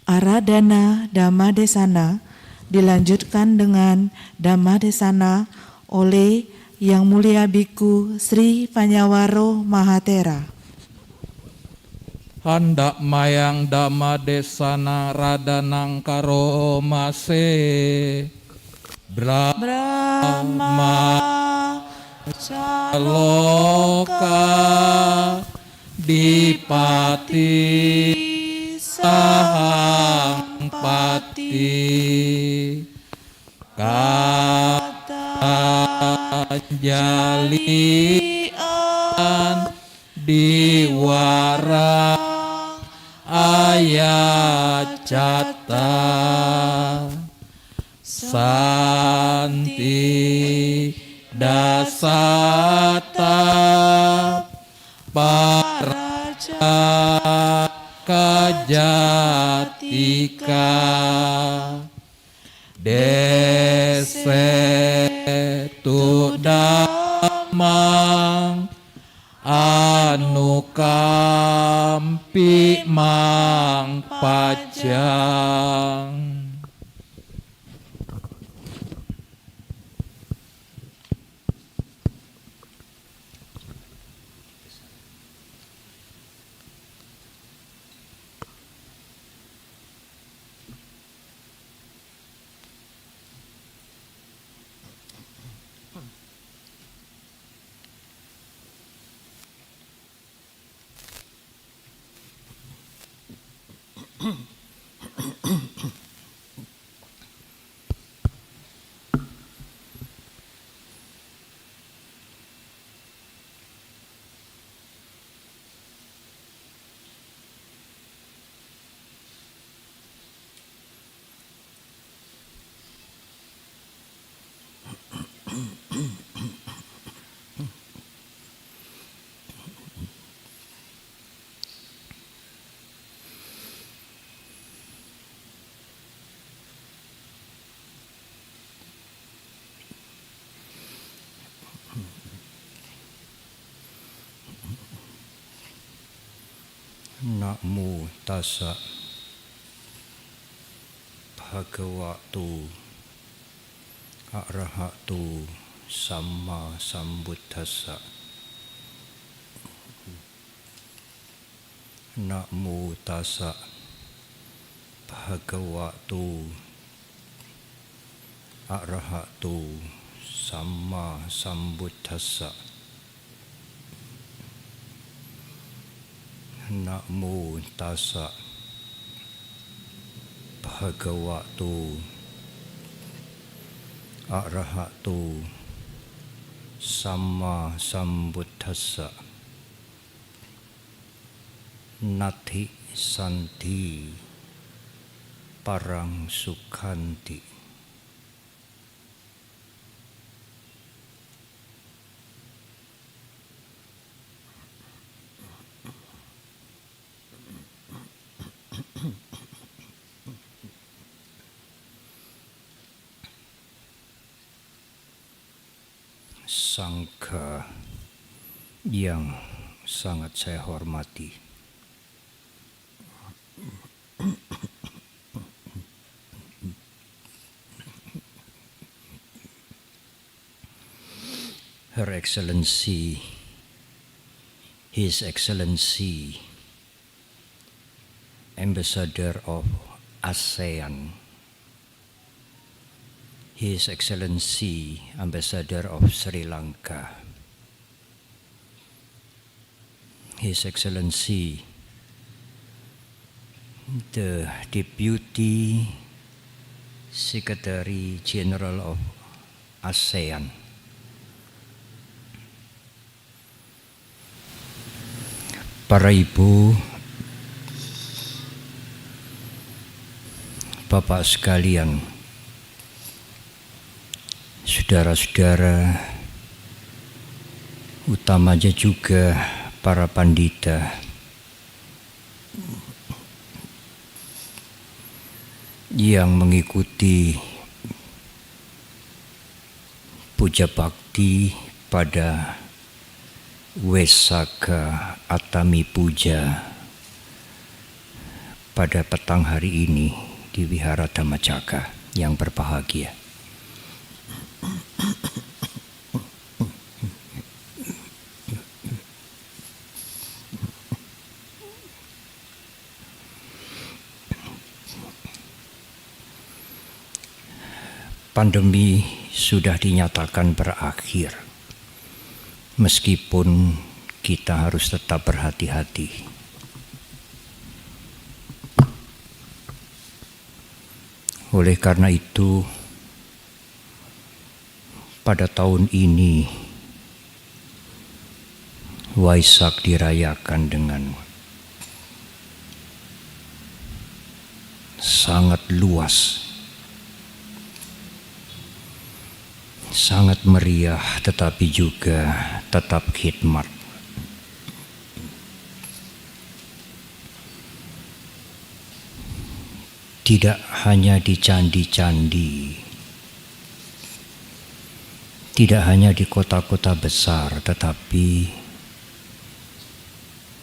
Aradhana Dhammadesana dilanjutkan dengan Dhammadesana oleh Yang Mulia Biku Sri Panyawaro Mahatera. Handak mayang Dhammadesana radanang karo mase Brahma Caloka Dipati Sahang Pati Kata Jalian Diwara Ayat Cata Santi Dasata Paraja Kajatika Desetu Damang Anukampi Mang Pajang. Namo tassa bhagavato arahato samma sambuddhassa. Namo tassa bhagavato arahato samma sambuddhassa. Namo tassa bhagavato arahato samma sambuddhassa. Nati santi parang sukhanti. Sangha yang sangat saya hormati, Her Excellency, His Excellency, Ambassador of ASEAN, His Excellency, Ambassador of Sri Lanka, His Excellency, the Deputy Secretary General of ASEAN, para ibu, bapak sekalian, saudara-saudara, utamanya juga para pandita, yang mengikuti puja bakti pada Wesaka Atami Puja pada petang hari ini di Wihara Dhammacaka yang berbahagia. Pandemi sudah dinyatakan berakhir, meskipun kita harus tetap berhati-hati. Oleh karena itu, pada tahun ini Waisak dirayakan dengan sangat luas, sangat meriah, tetapi juga tetap khidmat. Tidak hanya di candi-candi, tidak hanya di kota-kota besar, tetapi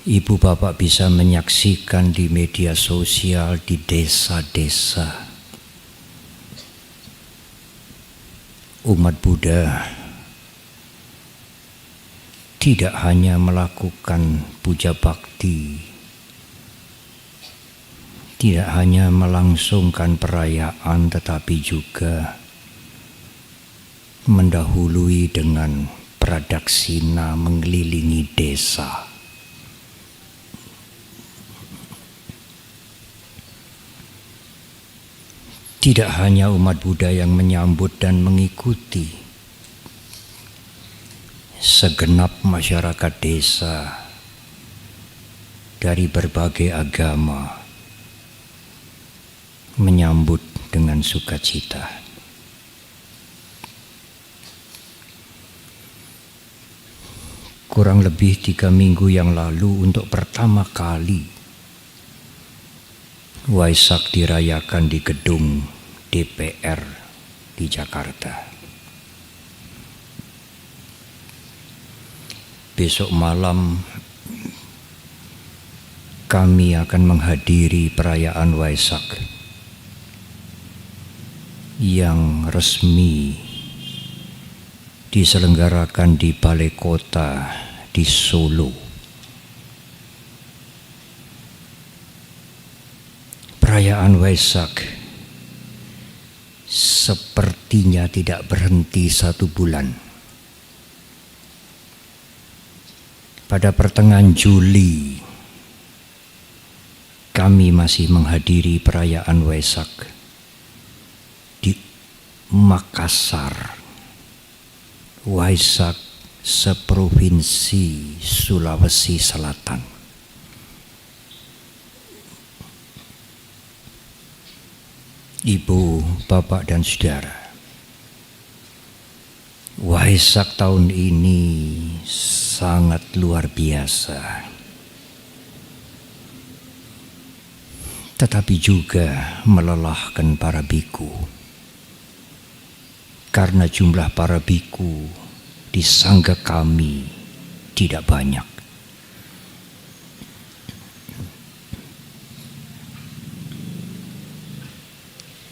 ibu bapak bisa menyaksikan di media sosial, di desa-desa. Umat Buddha tidak hanya melakukan puja bakti, tidak hanya melangsungkan perayaan, tetapi juga mendahului dengan pradaksina mengelilingi desa. Tidak hanya umat Buddha yang menyambut dan mengikuti, segenap masyarakat desa dari berbagai agama menyambut dengan sukacita. Kurang lebih 3 minggu yang lalu, untuk pertama kali Waisak dirayakan di gedung DPR di Jakarta. Besok malam kami akan menghadiri perayaan Waisak yang resmi diselenggarakan di Balai Kota di Solo. Perayaan Waisak sepertinya tidak berhenti 1 bulan. Pada pertengahan Juli kami masih menghadiri perayaan Waisak di Makassar. Waisak seprovinsi Sulawesi Selatan. Ibu, bapak, dan saudara, Waisak tahun ini sangat luar biasa, tetapi juga melelahkan para biku, karena jumlah para biku di sangga kami tidak banyak.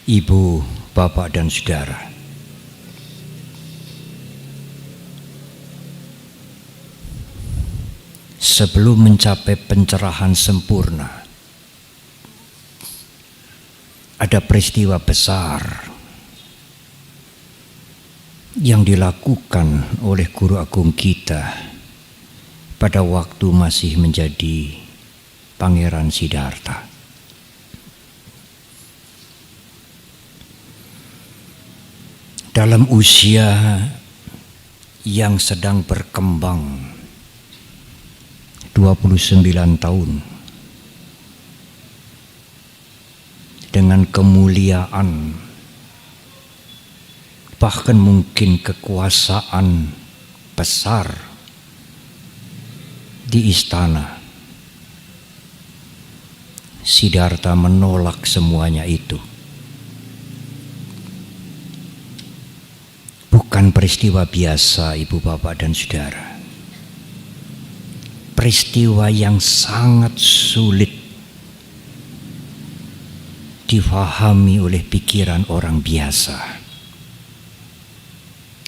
Ibu, bapak, dan saudara, sebelum mencapai pencerahan sempurna, ada peristiwa besar yang dilakukan oleh guru agung kita pada waktu masih menjadi Pangeran Siddhartha. Dalam usia yang sedang berkembang, 29 tahun, dengan kemuliaan, bahkan mungkin kekuasaan besar di istana, Siddhartha menolak semuanya itu. Bukan peristiwa biasa, ibu bapak dan saudara. Peristiwa yang sangat sulit difahami oleh pikiran orang biasa.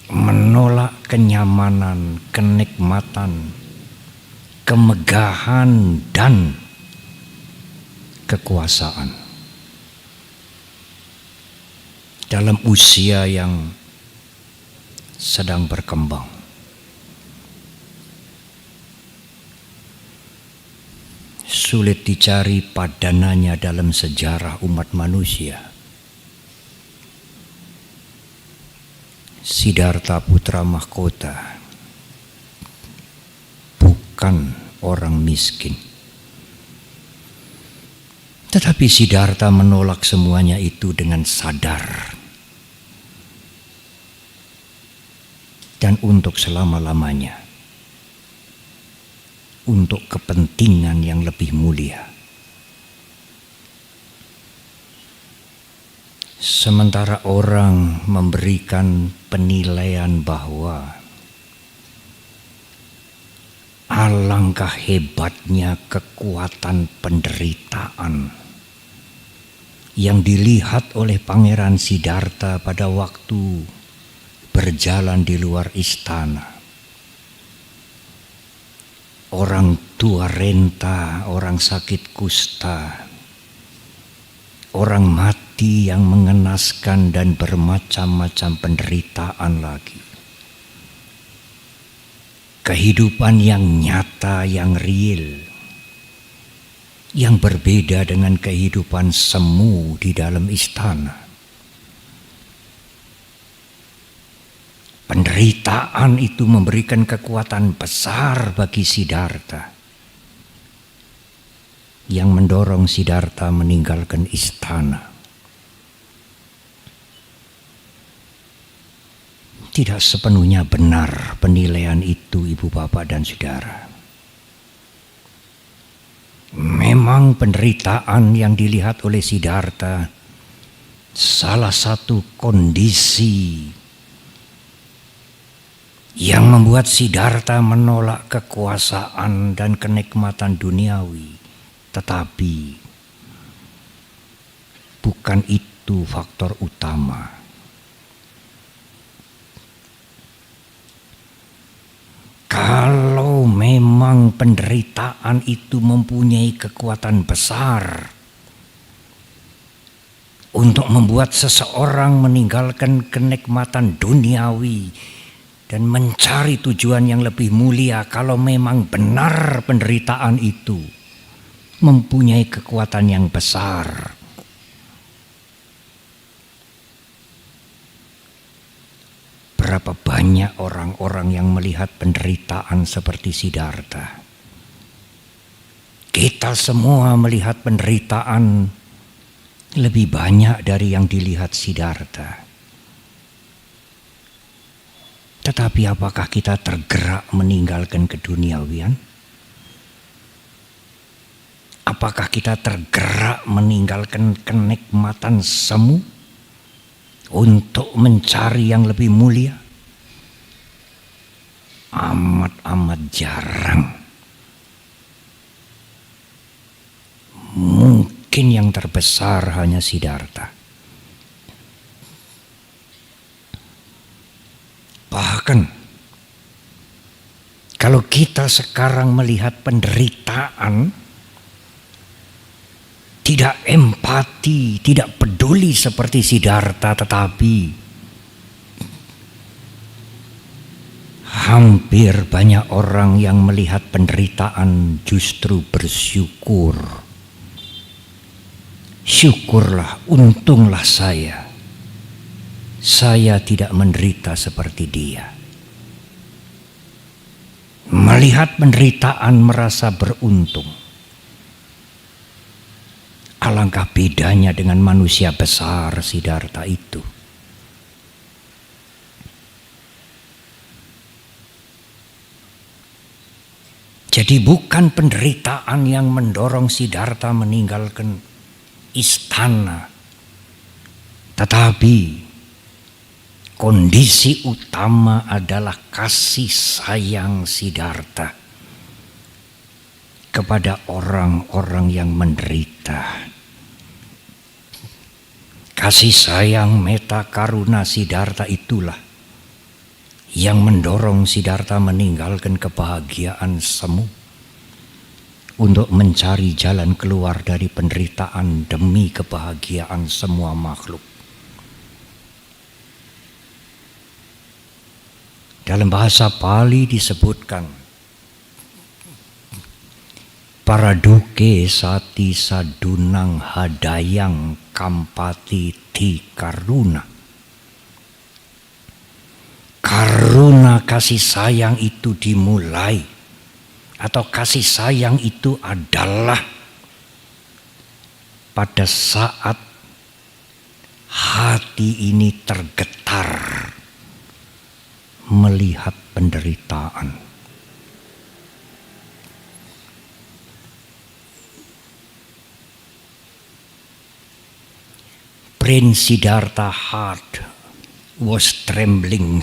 Menolak kenyamanan, kenikmatan, kemegahan, dan kekuasaan. Dalam usia yang sedang berkembang. Sulit dicari padanannya dalam sejarah umat manusia. Siddhartha putra mahkota bukan orang miskin. Tetapi Siddhartha menolak semuanya itu dengan sadar. Dan untuk selama-lamanya. Untuk kepentingan yang lebih mulia. Sementara orang memberikan penilaian bahwa alangkah hebatnya kekuatan penderitaan yang dilihat oleh Pangeran Siddhartha pada waktu berjalan di luar istana. Orang tua renta, orang sakit kusta, orang mati yang mengenaskan dan bermacam-macam penderitaan lagi. Kehidupan yang nyata, yang real, yang berbeda dengan kehidupan semu di dalam istana. Penderitaan itu memberikan kekuatan besar bagi Siddhartha yang mendorong Siddhartha meninggalkan istana. Tidak sepenuhnya benar penilaian itu, ibu bapak dan saudara. Memang penderitaan yang dilihat oleh Siddhartha salah satu kondisi yang membuat Siddhartha menolak kekuasaan dan kenikmatan duniawi. Tetapi bukan itu faktor utama. Kalau memang penderitaan itu mempunyai kekuatan besar untuk membuat seseorang meninggalkan kenikmatan duniawi dan mencari tujuan yang lebih mulia, kalau memang benar penderitaan itu mempunyai kekuatan yang besar, berapa banyak orang-orang yang melihat penderitaan seperti Siddhartha. Kita semua melihat penderitaan lebih banyak dari yang dilihat Siddhartha. Tetapi apakah kita tergerak meninggalkan keduniawian? Apakah kita tergerak meninggalkan kenikmatan semu untuk mencari yang lebih mulia? Amat-amat jarang. Mungkin yang terbesar hanya Siddhartha. Bahkan kalau kita sekarang melihat penderitaan, tidak empati, tidak peduli seperti Siddhartha, tetapi hampir banyak orang yang melihat penderitaan justru bersyukur. Syukurlah, untunglah saya tidak menderita seperti dia. Melihat penderitaan merasa beruntung. Alangkah bedanya dengan manusia besar Siddhartha itu. Jadi bukan penderitaan yang mendorong Siddhartha meninggalkan istana, tetapi kondisi utama adalah kasih sayang Siddhartha kepada orang-orang yang menderita. Kasih sayang Meta Karuna Siddhartha itulah yang mendorong Siddhartha meninggalkan kebahagiaan semu untuk mencari jalan keluar dari penderitaan demi kebahagiaan semua makhluk. Dalam bahasa Pali disebutkan, Paraduke sati sadunang hadayang kampati ti karuna. Karuna kasih sayang itu dimulai, atau kasih sayang itu adalah pada saat hati ini tergetar melihat penderitaan. Prince Siddhartha heart was trembling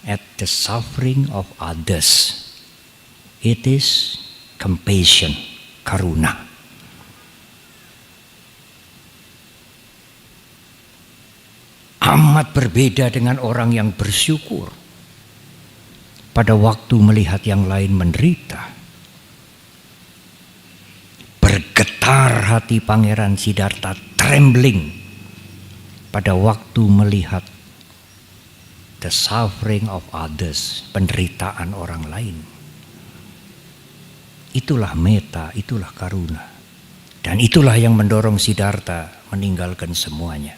at the suffering of others. It is compassion, karuna. Amat berbeda dengan orang yang bersyukur pada waktu melihat yang lain menderita. Bergetar hati Pangeran Siddhartha, trembling pada waktu melihat the suffering of others, penderitaan orang lain. Itulah meta, itulah karuna. Dan itulah yang mendorong Siddhartha meninggalkan semuanya.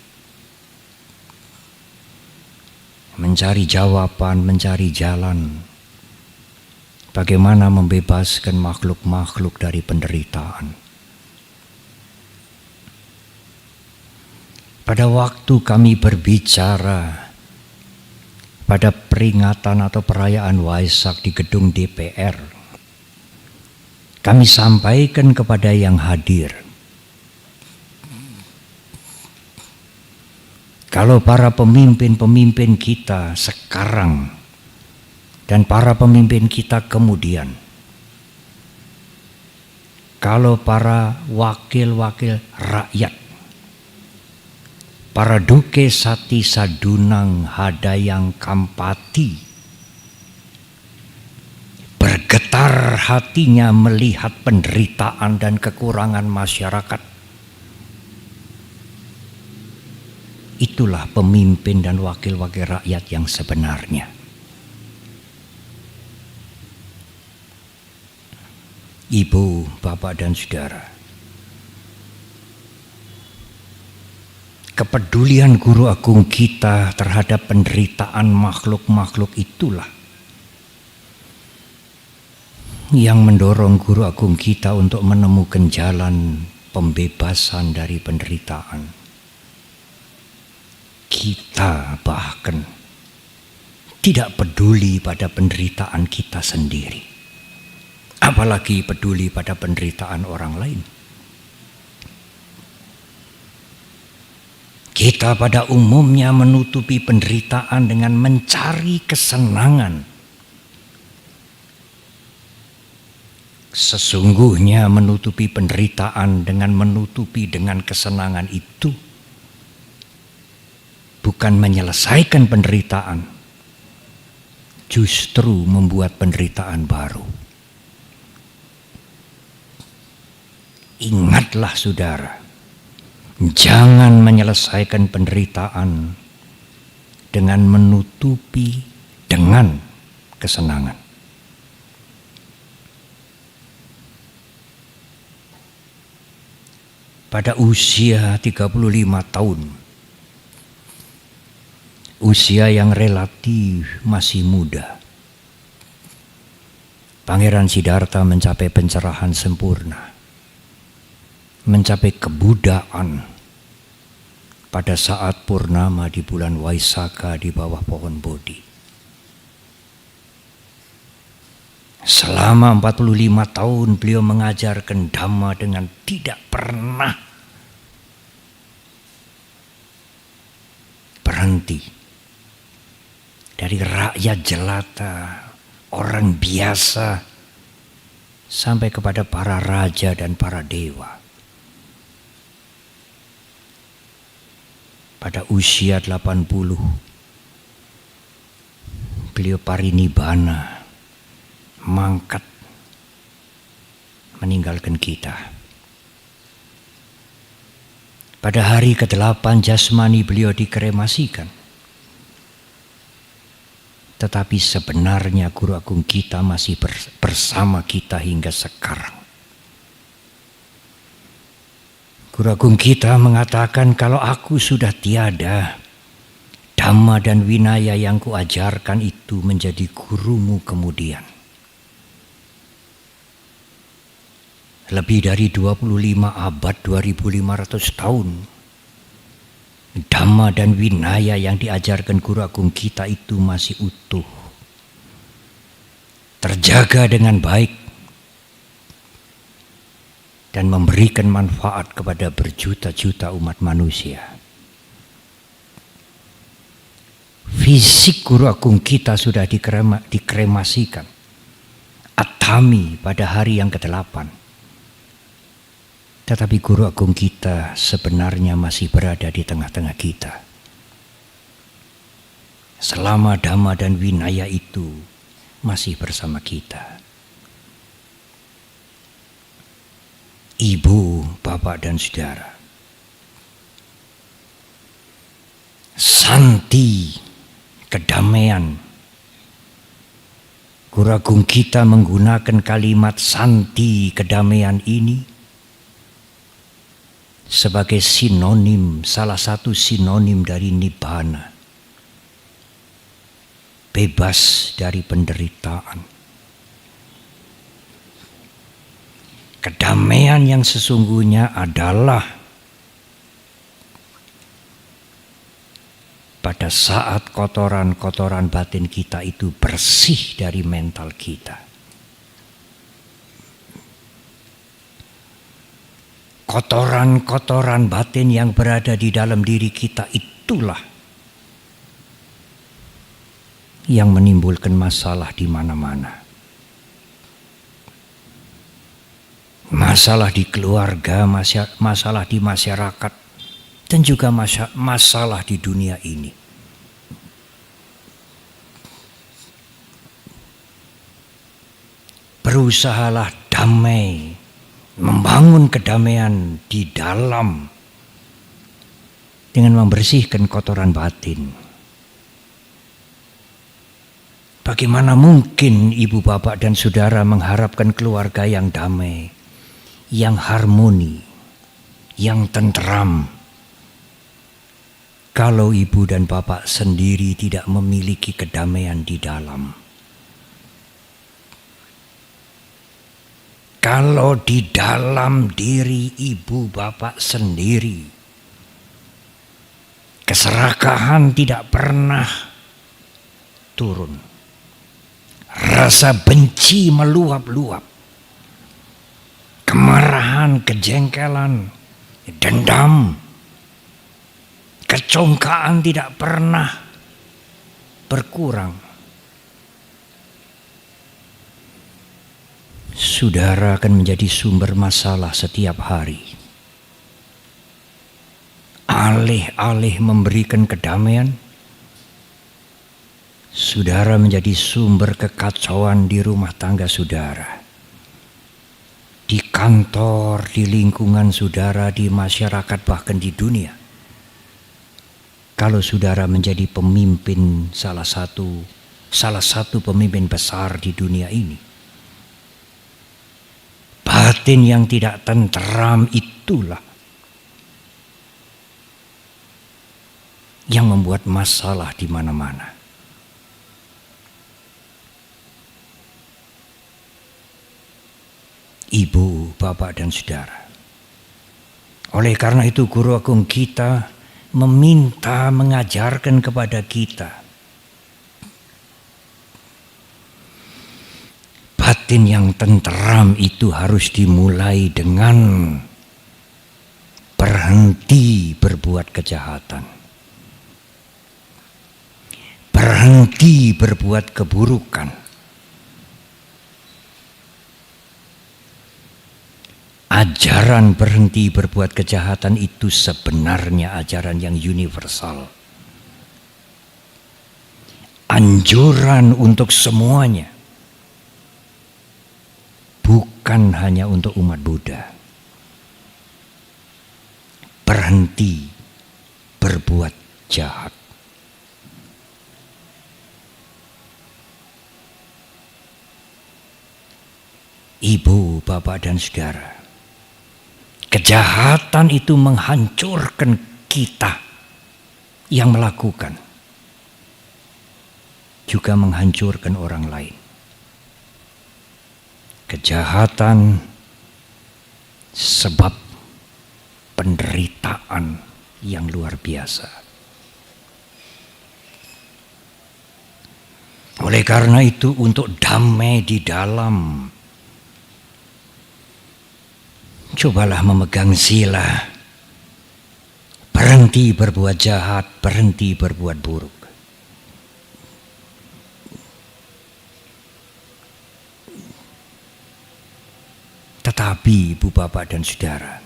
Mencari jawaban, mencari jalan. Bagaimana membebaskan makhluk-makhluk dari penderitaan. Pada waktu kami berbicara pada peringatan atau perayaan Waisak di gedung DPR, kami sampaikan kepada yang hadir, kalau para pemimpin-pemimpin kita sekarang dan para pemimpin kita kemudian, kalau para wakil-wakil rakyat, para duke sati sadunang hadayang kampati, bergetar hatinya melihat penderitaan dan kekurangan masyarakat. Itulah pemimpin dan wakil-wakil rakyat yang sebenarnya. Ibu, bapak dan saudara, kepedulian guru agung kita terhadap penderitaan makhluk-makhluk itulah yang mendorong guru agung kita untuk menemukan jalan pembebasan dari penderitaan. Kita bahkan tidak peduli pada penderitaan kita sendiri, apalagi peduli pada penderitaan orang lain. Kita pada umumnya menutupi penderitaan dengan mencari kesenangan. Sesungguhnya menutupi penderitaan dengan menutupi dengan kesenangan itu bukan menyelesaikan penderitaan, justru membuat penderitaan baru. Ingatlah saudara, jangan menyelesaikan penderitaan dengan menutupi dengan kesenangan. Pada usia 35 tahun, usia yang relatif masih muda, Pangeran Siddhartha mencapai pencerahan sempurna, mencapai kebudaan pada saat purnama di bulan Waisaka di bawah pohon Bodhi. Selama 45 tahun beliau mengajarkan Dhamma dengan tidak pernah berhenti. Dari rakyat jelata, orang biasa, sampai kepada para raja dan para dewa. pada usia 80 beliau parinibbana, mangkat, meninggalkan kita. Pada hari ke-8 jasmani beliau dikremasikan. Tetapi sebenarnya Guru Agung kita masih bersama kita hingga sekarang. Guru Agung kita mengatakan, kalau aku sudah tiada, Dhamma dan Vinaya yang kuajarkan itu menjadi gurumu kemudian. Lebih dari 25 abad, 2500 tahun, Dhamma dan Vinaya yang diajarkan Guru Agung kita itu masih utuh, terjaga dengan baik, dan memberikan manfaat kepada berjuta-juta umat manusia. Fisik Guru Agung kita sudah dikremasikan, atami pada hari yang ke-8. Tetapi Guru Agung kita sebenarnya masih berada di tengah-tengah kita. Selama Dhamma dan Vinaya itu masih bersama kita. Ibu, bapak dan saudara, santi, kedamaian. Guru Agung kita menggunakan kalimat santi, kedamaian ini sebagai sinonim, salah satu sinonim dari nibbana, bebas dari penderitaan. Kedamaian yang sesungguhnya adalah pada saat kotoran-kotoran batin kita itu bersih dari mental kita. Kotoran-kotoran batin yang berada di dalam diri kita itulah yang menimbulkan masalah di mana-mana. Masalah di keluarga, masalah di masyarakat, dan juga masalah di dunia ini. Berusahalah damai, membangun kedamaian di dalam dengan membersihkan kotoran batin. Bagaimana mungkin ibu, bapak, dan saudara mengharapkan keluarga yang damai, yang harmoni, yang tentram, kalau ibu dan bapak sendiri tidak memiliki kedamaian di dalam? Kalau di dalam diri ibu bapak sendiri keserakahan tidak pernah turun, rasa benci meluap-luap, kemarahan, kejengkelan, dendam, kecongkaan tidak pernah berkurang, saudara akan menjadi sumber masalah setiap hari. Alih-alih memberikan kedamaian, saudara menjadi sumber kekacauan di rumah tangga saudara, di kantor, di lingkungan saudara, di masyarakat, bahkan di dunia. Kalau saudara menjadi pemimpin, salah satu pemimpin besar di dunia ini, batin yang tidak tentram itulah yang membuat masalah di mana-mana. Ibu, bapak, dan saudara, oleh karena itu Guru Agung kita meminta, mengajarkan kepada kita, batin yang tenteram itu harus dimulai dengan berhenti berbuat kejahatan, berhenti berbuat keburukan. Ajaran berhenti berbuat kejahatan itu sebenarnya ajaran yang universal. Anjuran untuk semuanya, bukan hanya untuk umat Buddha. Berhenti berbuat jahat. Ibu, bapak, dan saudara, kejahatan itu menghancurkan kita yang melakukan, juga menghancurkan orang lain. Kejahatan sebab penderitaan yang luar biasa. Oleh karena itu, untuk damai di dalam, cobalah memegang sila, berhenti berbuat jahat, berhenti berbuat buruk. Tetapi ibu, bapak, dan saudara,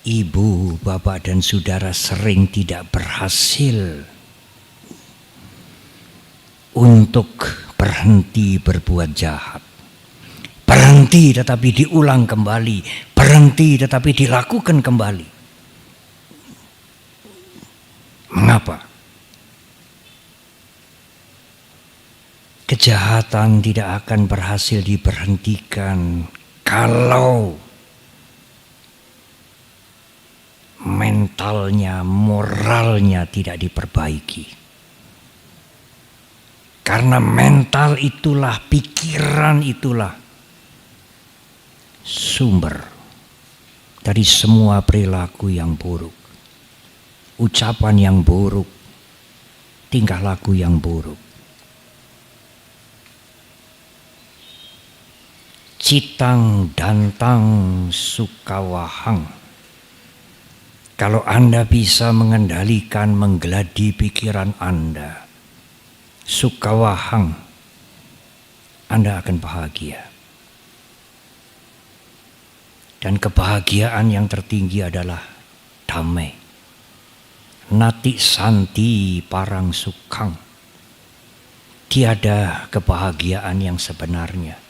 ibu, bapak, dan saudara sering tidak berhasil untuk berhenti berbuat jahat. Berhenti tetapi diulang kembali, berhenti tetapi dilakukan kembali. Mengapa? Kejahatan tidak akan berhasil diberhentikan kalau mentalnya, moralnya tidak diperbaiki. Karena mental itulah, pikiran itulah sumber dari semua perilaku yang buruk, ucapan yang buruk, tingkah laku yang buruk. Citang dantang sukawahang. Kalau Anda bisa mengendalikan, menggeladi pikiran Anda, sukawahang, Anda akan bahagia. Dan kebahagiaan yang tertinggi adalah damai. Nati santi parang sukang. Tiada kebahagiaan yang sebenarnya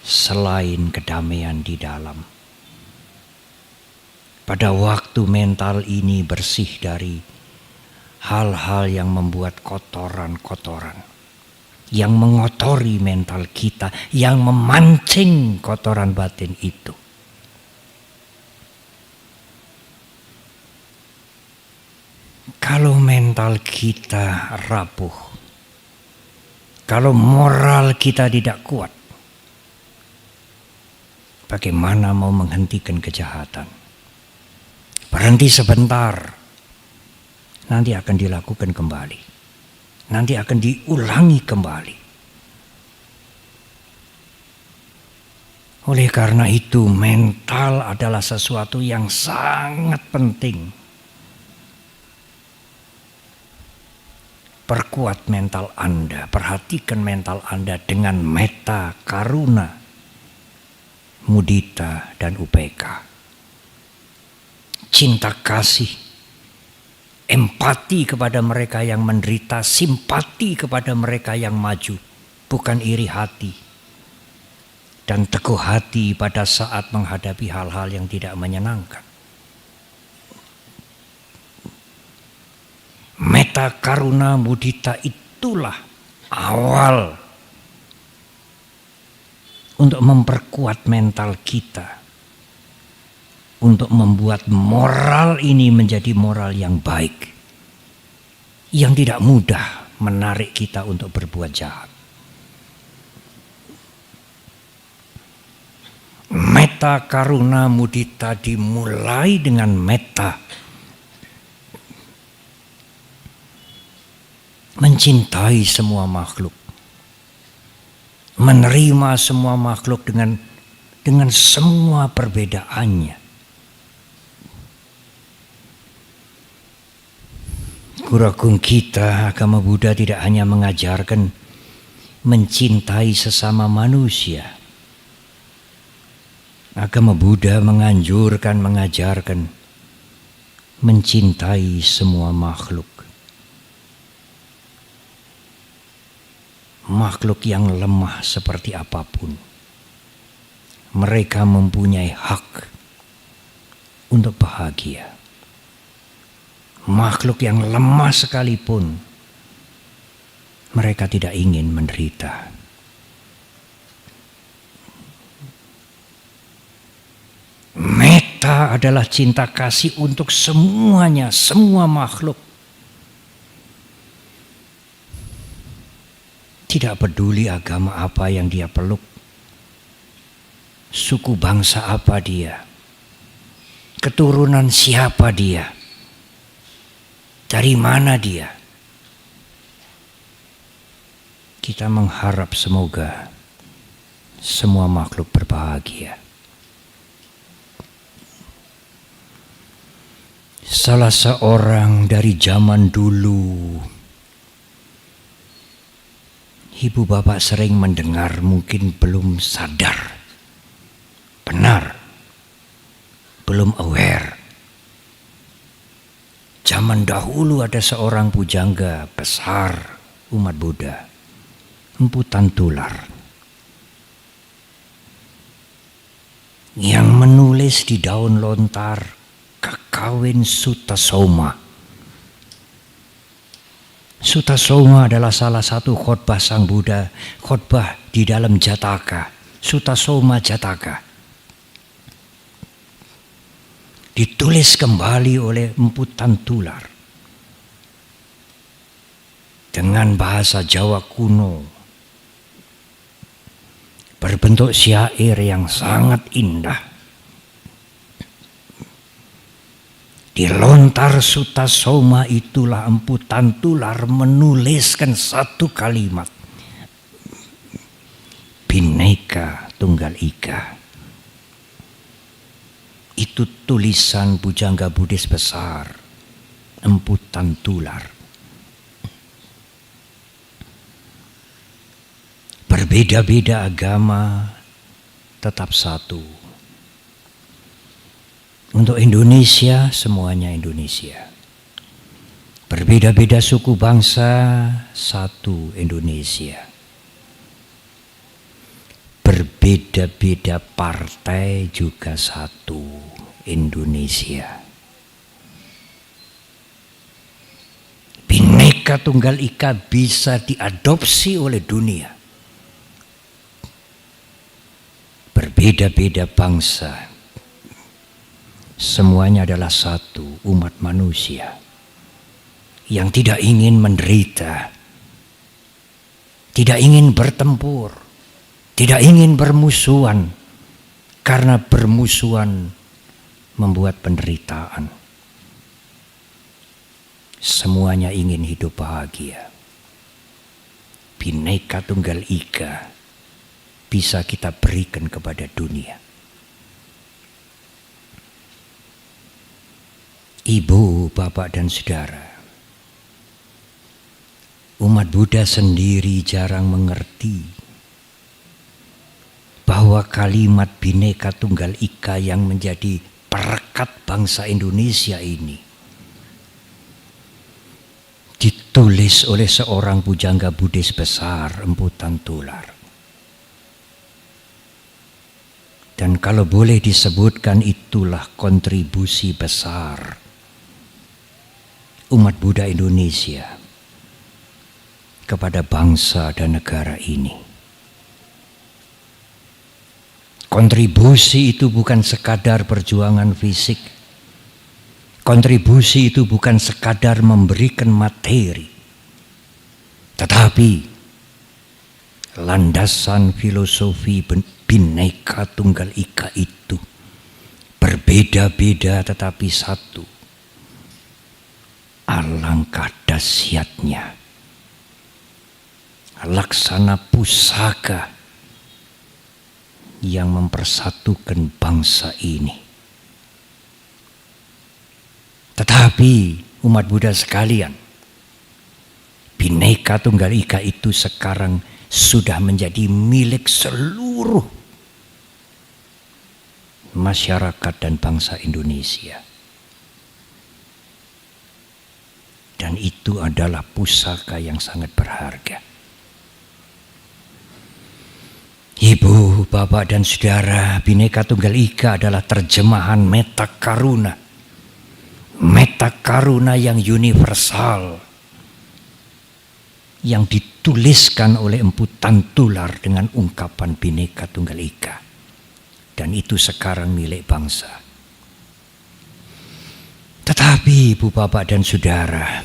selain kedamaian di dalam. Pada waktu mental ini bersih dari hal-hal yang membuat kotoran-kotoran, yang mengotori mental kita, yang memancing kotoran batin itu. Kalau mental kita rapuh, kalau moral kita tidak kuat, bagaimana mau menghentikan kejahatan? Berhenti sebentar, nanti akan dilakukan kembali, nanti akan diulangi kembali. Oleh karena itu, mental adalah sesuatu yang sangat penting. Perkuat mental Anda, perhatikan mental Anda dengan metta, karuna, mudita, dan upeka. Cinta kasih, empati kepada mereka yang menderita, simpati kepada mereka yang maju, bukan iri hati, dan teguh hati pada saat menghadapi hal-hal yang tidak menyenangkan. Metta, karuna, mudita itulah awal untuk memperkuat mental kita, untuk membuat moral ini menjadi moral yang baik, yang tidak mudah menarik kita untuk berbuat jahat. Metta, karuna, mudita dimulai dengan metta. Mencintai semua makhluk, menerima semua makhluk dengan semua perbedaannya. Guru agung kita, agama Buddha tidak hanya mengajarkan mencintai sesama manusia. Agama Buddha menganjurkan, mengajarkan mencintai semua makhluk. Makhluk yang lemah seperti apapun, mereka mempunyai hak untuk bahagia. Makhluk yang lemah sekalipun, mereka tidak ingin menderita. Metta adalah cinta kasih untuk semuanya, semua makhluk. Tidak peduli agama apa yang dia peluk, suku bangsa apa dia, keturunan siapa dia, dari mana dia. Kita mengharap semoga semua makhluk berbahagia. Salah seorang dari zaman dulu, ibu bapak sering mendengar, mungkin belum sadar, benar, belum aware. Zaman dahulu ada seorang pujangga besar umat Buddha, Empu Tantular, yang menulis di daun lontar Kakawin Sutasoma. Sutasoma adalah salah satu khotbah Sang Buddha, khotbah di dalam Jataka, Sutasoma Jataka. Ditulis kembali oleh Empu Tantular dengan bahasa Jawa kuno, berbentuk syair yang sangat indah. Di lontar Sutasoma itulah Empu Tantular menuliskan satu kalimat, Bhinneka Tunggal Ika. Itu tulisan pujangga Buddhis besar Empu Tantular. Berbeda-beda agama, tetap satu. Untuk Indonesia, semuanya Indonesia. Berbeda-beda suku bangsa, satu Indonesia. Berbeda-beda partai, juga satu Indonesia. Bhinneka Tunggal Ika bisa diadopsi oleh dunia. Berbeda-beda bangsa, semuanya adalah satu umat manusia yang tidak ingin menderita, tidak ingin bertempur, tidak ingin bermusuhan, karena bermusuhan membuat penderitaan. Semuanya ingin hidup bahagia. Bhinneka Tunggal Ika bisa kita berikan kepada dunia. Ibu, bapak, dan saudara, umat Buddha sendiri jarang mengerti bahwa kalimat Bhinneka Tunggal Ika yang menjadi perekat bangsa Indonesia ini ditulis oleh seorang pujangga Buddhis besar, Empu Tantular. Dan kalau boleh disebutkan, itulah kontribusi besar umat Buddha Indonesia kepada bangsa dan negara ini. Kontribusi itu bukan sekadar perjuangan fisik. Kontribusi itu bukan sekadar memberikan materi. Tetapi landasan filosofi Bhinneka Tunggal Ika itu berbeda-beda tetapi satu. Alangkah dahsyatnya laksana pusaka yang mempersatukan bangsa ini. Tetapi umat Buddha sekalian, Bhinneka Tunggal Ika itu sekarang sudah menjadi milik seluruh masyarakat dan bangsa Indonesia. Dan itu adalah pusaka yang sangat berharga. Ibu, bapak dan saudara, Bhinneka Tunggal Ika adalah terjemahan Metta Karuna. Metta Karuna yang universal, yang dituliskan oleh Empu Tantular dengan ungkapan Bhinneka Tunggal Ika. Dan itu sekarang milik bangsa. Tetapi ibu bapak dan saudara,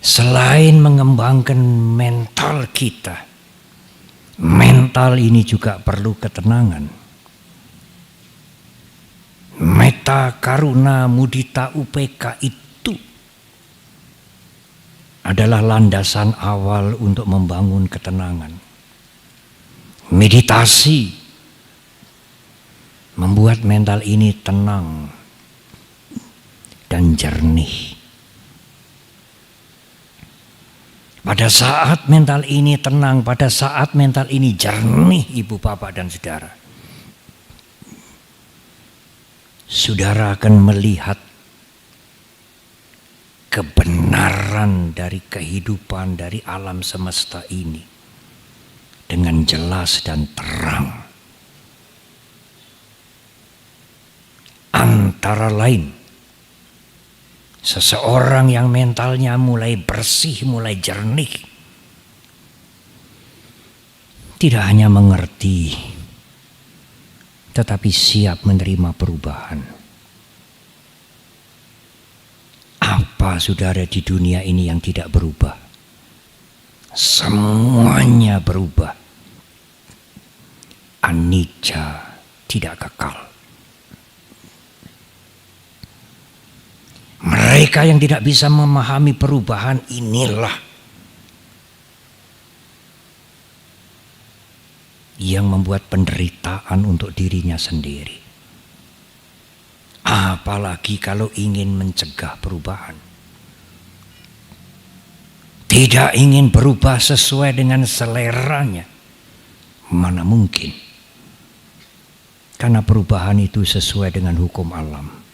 selain mengembangkan mental kita, mental ini juga perlu ketenangan. Metta Karuna Mudita UPK itu adalah landasan awal untuk membangun ketenangan. Meditasi membuat mental ini tenang dan jernih. Pada saat mental ini tenang, pada saat mental ini jernih, ibu bapak dan saudara, saudara akan melihat kebenaran dari kehidupan, dari alam semesta ini dengan jelas dan terang. Antara lain, seseorang yang mentalnya mulai bersih, mulai jernih, tidak hanya mengerti, tetapi siap menerima perubahan. Apa saudara di dunia ini yang tidak berubah? Semuanya berubah. Anicca, tidak kekal. Mereka yang tidak bisa memahami perubahan inilah yang membuat penderitaan untuk dirinya sendiri. Apalagi kalau ingin mencegah perubahan. Tidak ingin berubah sesuai dengan seleranya. Mana mungkin? Karena perubahan itu sesuai dengan hukum alam.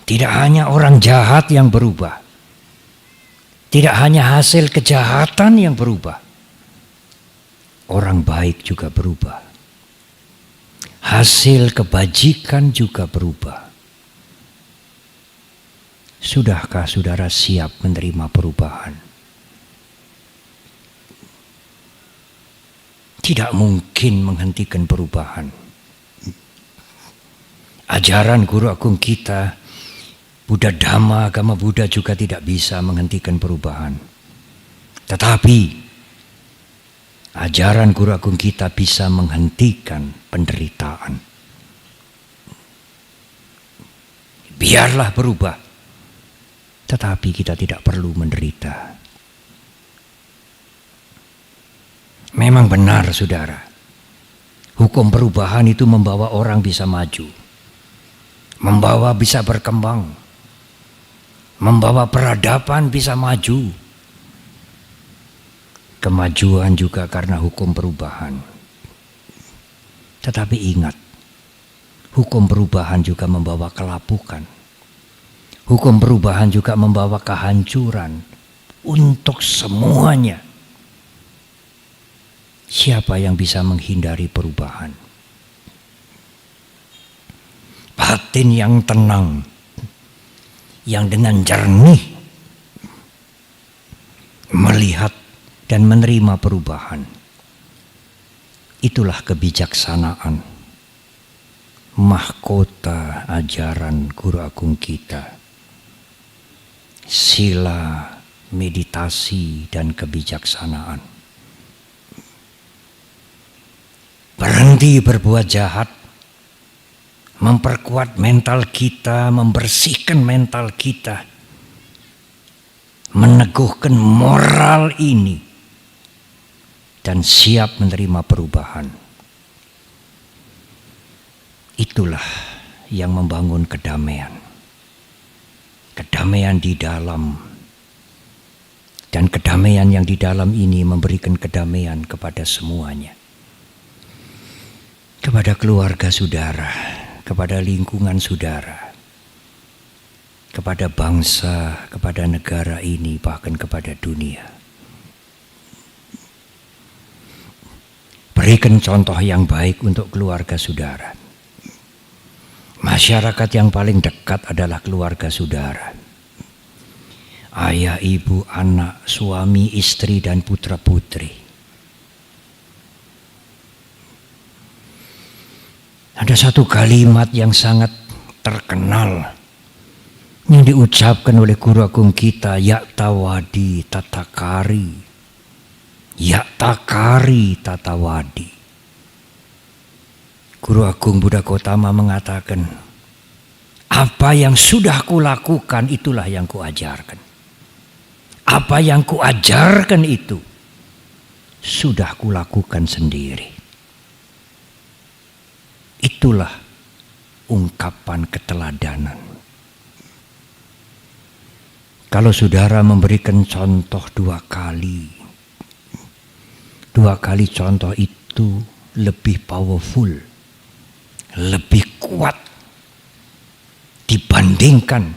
Tidak hanya orang jahat yang berubah. Tidak hanya hasil kejahatan yang berubah. Orang baik juga berubah. Hasil kebajikan juga berubah. Sudahkah saudara siap menerima perubahan? Tidak mungkin menghentikan perubahan. Ajaran guru agung kita, Buddha Dhamma, agama Buddha juga tidak bisa menghentikan perubahan. Tetapi ajaran guru agung kita bisa menghentikan penderitaan. Biarlah berubah, tetapi kita tidak perlu menderita. Memang benar saudara, hukum perubahan itu membawa orang bisa maju, membawa bisa berkembang, membawa peradaban bisa maju. Kemajuan juga karena hukum perubahan. Tetapi ingat, hukum perubahan juga membawa kelapukan. Hukum perubahan juga membawa kehancuran untuk semuanya. Siapa yang bisa menghindari perubahan? Batin yang tenang, yang dengan jernih melihat dan menerima perubahan. Itulah kebijaksanaan, mahkota ajaran guru agung kita. Sila, meditasi, dan kebijaksanaan. Berhenti berbuat jahat, memperkuat mental kita, membersihkan mental kita, meneguhkan moral ini, dan siap menerima perubahan. Itulah yang membangun kedamaian. Kedamaian di dalam dan Dan kedamaian yang di dalam ini memberikan kedamaian kepada semuanya. Kepada keluarga saudara, kepada lingkungan saudara, kepada bangsa, kepada negara ini, bahkan kepada dunia. Berikan contoh yang baik untuk keluarga saudara. Masyarakat yang paling dekat adalah keluarga saudara. Ayah, ibu, anak, suami, istri, dan putra-putri. Ada satu kalimat yang sangat terkenal yang diucapkan oleh guru agung kita, yaktawadi tatakari, yaktakari tatawadi. Guru Agung Buddha Gautama mengatakan, apa yang sudah kulakukan itulah yang kuajarkan. Apa yang kuajarkan itu sudah kulakukan sendiri. Itulah ungkapan keteladanan. Kalau saudara memberikan contoh 2 kali contoh itu lebih powerful, lebih kuat dibandingkan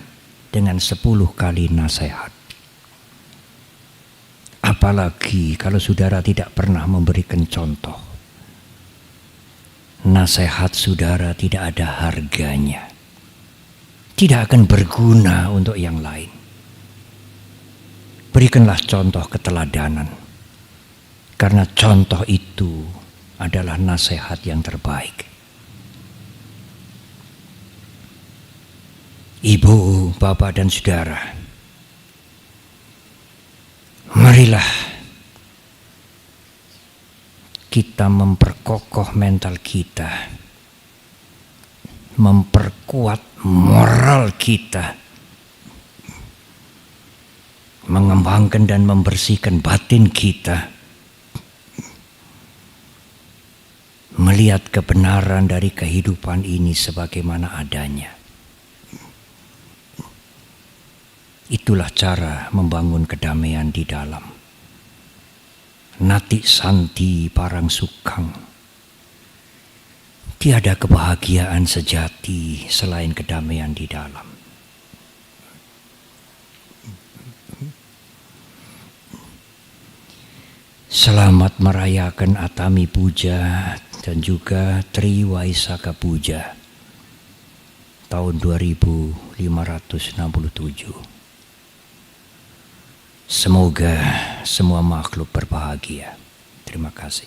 dengan 10 kali nasihat. Apalagi kalau saudara tidak pernah memberikan contoh, nasihat saudara tidak ada harganya, tidak akan berguna untuk yang lain. Berikanlah contoh keteladanan, karena contoh itu adalah nasihat yang terbaik. Ibu, bapak, dan saudara, marilah kita memperkokoh mental kita, memperkuat moral kita, mengembangkan dan membersihkan batin kita, melihat kebenaran dari kehidupan ini sebagaimana adanya. Itulah cara membangun kedamaian di dalam. Nati santi parang sukang. Tiada kebahagiaan sejati selain kedamaian di dalam. Selamat merayakan Atami Puja dan juga Tri Waisaka Puja tahun 2567. Semoga semua makhluk berbahagia. Terima kasih.